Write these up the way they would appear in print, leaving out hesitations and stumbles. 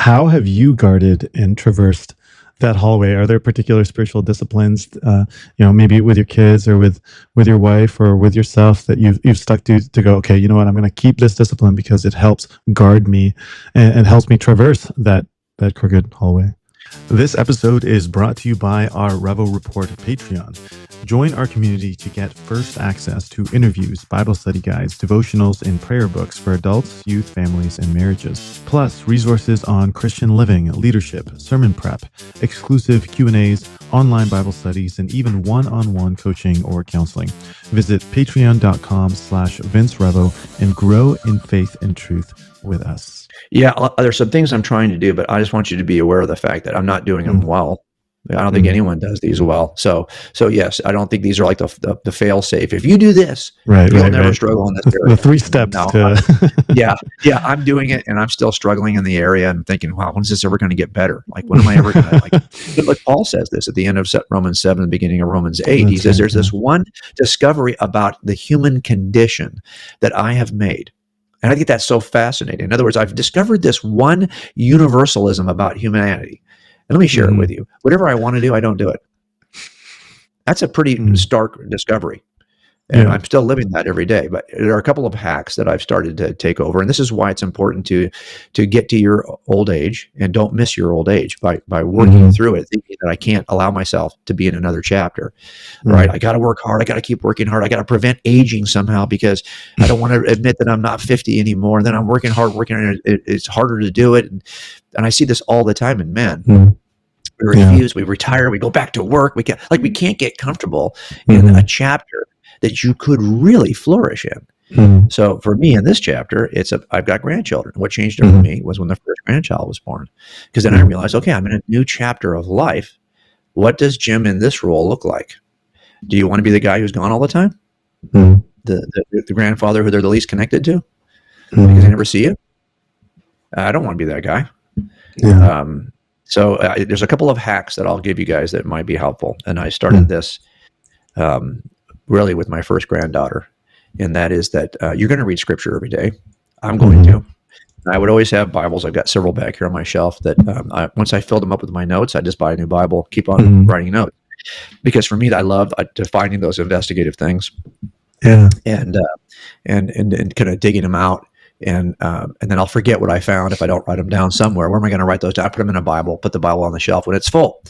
How have you guarded and traversed that hallway? Are there particular spiritual disciplines, maybe with your kids or with your wife or with yourself that you've stuck to go, okay, you know what, I'm going to keep this discipline because it helps guard me and helps me traverse that crooked hallway. This episode is brought to you by our Revel Report Patreon. Join our community to get first access to interviews, Bible study guides, devotionals, and prayer books for adults, youth, families, and marriages. Plus, resources on Christian living, leadership, sermon prep, exclusive Q&As, online Bible studies, and even one-on-one coaching or counseling. Visit patreon.com/Vince Revo and grow in faith and truth with us. Yeah, there's some things I'm trying to do, but I just want you to be aware of the fact that I'm not doing them well. I don't think anyone does these well. So yes, I don't think these are like the fail safe. If you do this, you'll never struggle in this area. The 3 steps. Yeah, I'm doing it, and I'm still struggling in the area. And thinking, wow, when is this ever going to get better? Like, when am I ever going to like Paul says this at the end of Romans 7, the beginning of Romans 8. He says, there's this one discovery about the human condition that I have made. And I think that's so fascinating. In other words, I've discovered this one universalism about humanity. And let me share it with you. Whatever I want to do, I don't do it. That's a pretty stark discovery. And I'm still living that every day. But there are a couple of hacks that I've started to take over. And this is why it's important to get to your old age and don't miss your old age by working through it, thinking that I can't allow myself to be in another chapter. Right? I got to work hard. I got to keep working hard. I got to prevent aging somehow because I don't want to admit that I'm not 50 anymore. And then I'm working hard, and it's harder to do it. And I see this all the time in men. We refuse, we retire, we go back to work. We can't get comfortable in a chapter that you could really flourish in. So for me in this chapter, I've got grandchildren. What changed it for me was when the first grandchild was born. Because then I realized, okay, I'm in a new chapter of life. What does Jim in this role look like? Do you want to be the guy who's gone all the time? The grandfather who they're the least connected to? Because they never see you? I don't want to be that guy. So there's a couple of hacks that I'll give you guys that might be helpful. And I started this really with my first granddaughter. And that is that you're going to read scripture every day. I'm going to. I would always have Bibles. I've got several back here on my shelf that once I filled them up with my notes, I just buy a new Bible, keep on writing notes. Because for me, I love defining those investigative things and kind of digging them out. And then I'll forget what I found if I don't write them down somewhere. Where am I going to write those down? I put them in a Bible, put the Bible on the shelf when it's full.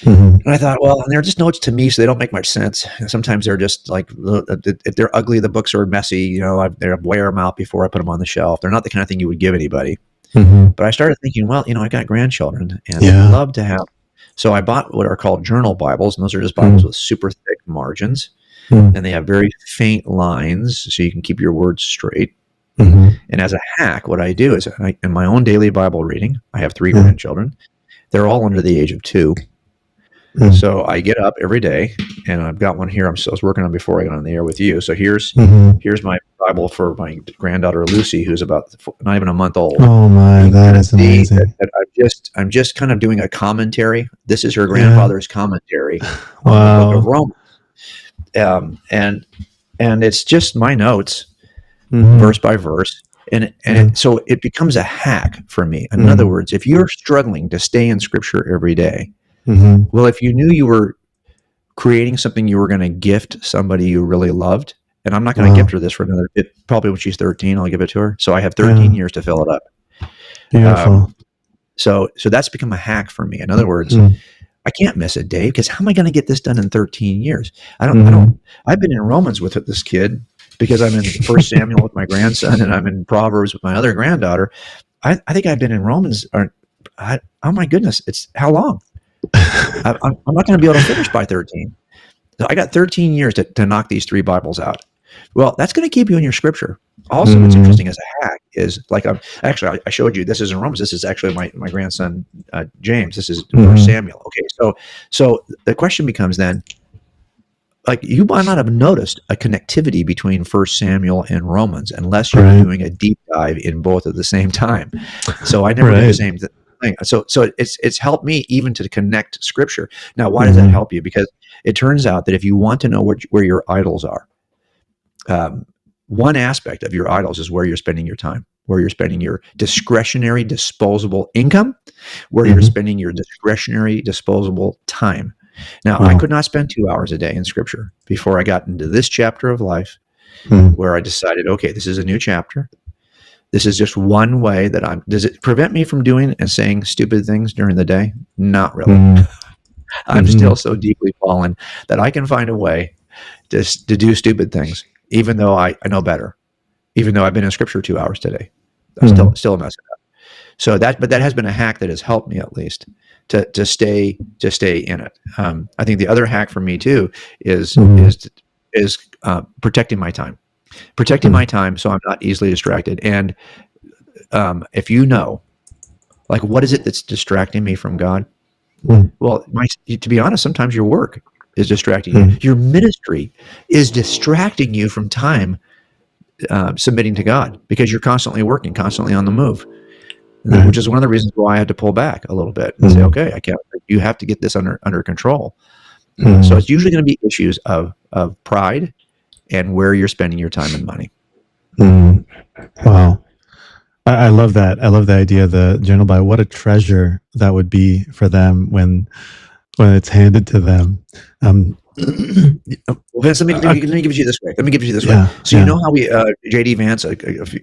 And I thought, well, they're just notes to me, so they don't make much sense. And sometimes they're just like, if they're ugly, the books are messy, I wear them out before I put them on the shelf. They're not the kind of thing you would give anybody. But I started thinking, well, I got grandchildren and I love to have. So I bought what are called journal Bibles, and those are just Bibles with super thick margins. And they have very faint lines, so you can keep your words straight. And as a hack, what I do is in my own daily Bible reading, I have 3 grandchildren. They're all under the age of 2. So I get up every day, and I've got one here I was working on before I got on the air with you. So here's my Bible for my granddaughter Lucy, who's about not even a month old. Oh my, that is amazing. I'm just kind of doing a commentary. This is her grandfather's commentary on the book of Romans. And it's just my notes, verse by verse. So it becomes a hack for me. In other words, if you're struggling to stay in scripture every day, well, if you knew you were creating something you were going to gift somebody you really loved, and I'm not going to gift her this for probably when she's 13, I'll give it to her. So I have 13 years to fill it up. Beautiful. So that's become a hack for me. In other words, I can't miss a day because how am I going to get this done in 13 years? I've been in Romans with this kid because I'm in 1 Samuel with my grandson, and I'm in Proverbs with my other granddaughter. I think I've been in Romans. Oh my goodness, it's how long? I'm not going to be able to finish by 13. So I got 13 years to knock these 3 Bibles out. Well, that's going to keep you in your scripture. Also, what's interesting as a hack is I showed you, this is in Romans. This is actually my grandson, James. This is 1 Samuel. Okay. So the question becomes then, you might not have noticed a connectivity between 1 Samuel and Romans unless you're doing a deep dive in both at the same time. So I never do the same thing. So it's helped me even to connect scripture. Now, why does that help you? Because it turns out that if you want to know where your idols are, one aspect of your idols is where you're spending your time. where you're spending your discretionary disposable income, where you're spending your discretionary disposable time. Now, I could not spend 2 hours a day in Scripture before I got into this chapter of life, where I decided, okay, this is a new chapter. This is just one way that does it prevent me from doing and saying stupid things during the day? Not really. I'm still so deeply fallen that I can find a way to do stupid things, even though I know better, even though I've been in Scripture 2 hours today. I'm still messing up. So but that has been a hack that has helped me, at least, to stay in it. I think the other hack for me too is protecting my time. Protecting my time so I'm not easily distracted. And if you know, like, what is it that's distracting me from God? Well, to be honest, sometimes your work is distracting you. Your ministry is distracting you from time submitting to God, because you're constantly working, constantly on the move, which is one of the reasons why I had to pull back a little bit and say, okay, I can't. You have to get this under control. So it's usually going to be issues of pride and where you're spending your time and money. Wow. I love that. I love the idea of the general Bible. What a treasure that would be for them when it's handed to them. Well, Vince, let me give it to you this way. So you know how we J.D. Vance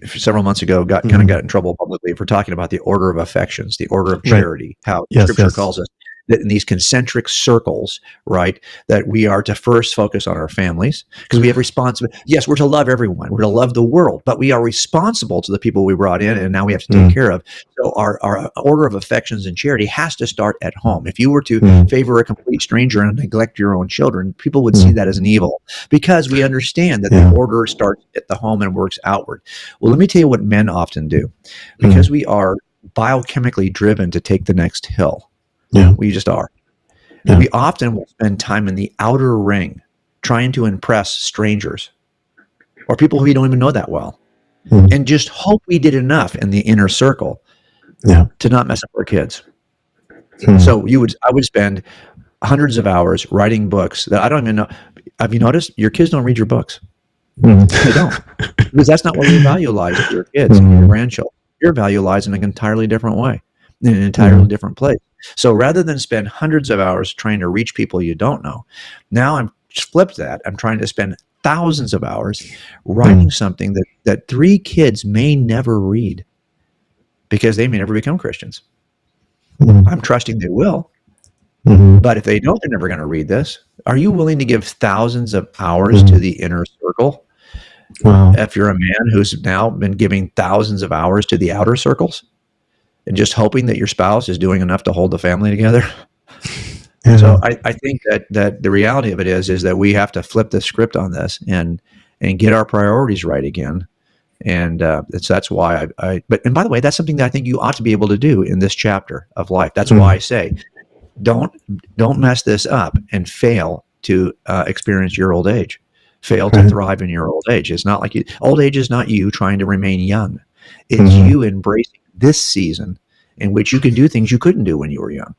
several months ago got in trouble publicly for talking about the order of affections, the order of charity, how Scripture calls us that in these concentric circles, right, that we are to first focus on our families, because we have responsibility. Yes, we're to love everyone. We're to love the world, but we are responsible to the people we brought in, and now we have to take care of. So our order of affections and charity has to start at home. If you were to favor a complete stranger and neglect your own children, people would see that as an evil, because we understand that the order starts at the home and works outward. Well, let me tell you what men often do, because we are biochemically driven to take the next hill. We just are. And we often will spend time in the outer ring trying to impress strangers or people who we don't even know that well, and just hope we did enough in the inner circle to not mess up our kids. So I would spend hundreds of hours writing books that I don't even know. Have you noticed your kids don't read your books? They don't, because that's not where your value lies with your kids and your grandchildren. Your value lies in an entirely different way, in an entirely different place. So rather than spend hundreds of hours trying to reach people you don't know, now I'm flipped that. I'm trying to spend thousands of hours writing something that 3 kids may never read, because they may never become Christians. I'm trusting they will. But if they don't, they're never going to read this. Are you willing to give thousands of hours to the inner circle? If you're a man who's now been giving thousands of hours to the outer circles, and just hoping that your spouse is doing enough to hold the family together. So I think that the reality of it is that we have to flip the script on this and get our priorities right again. And that's why and by the way, that's something that I think you ought to be able to do in this chapter of life. That's why I say, don't mess this up and fail to experience your old age. Fail to thrive in your old age. It's not like old age is not you trying to remain young. It's you embracing this season in which you can do things you couldn't do when you were young.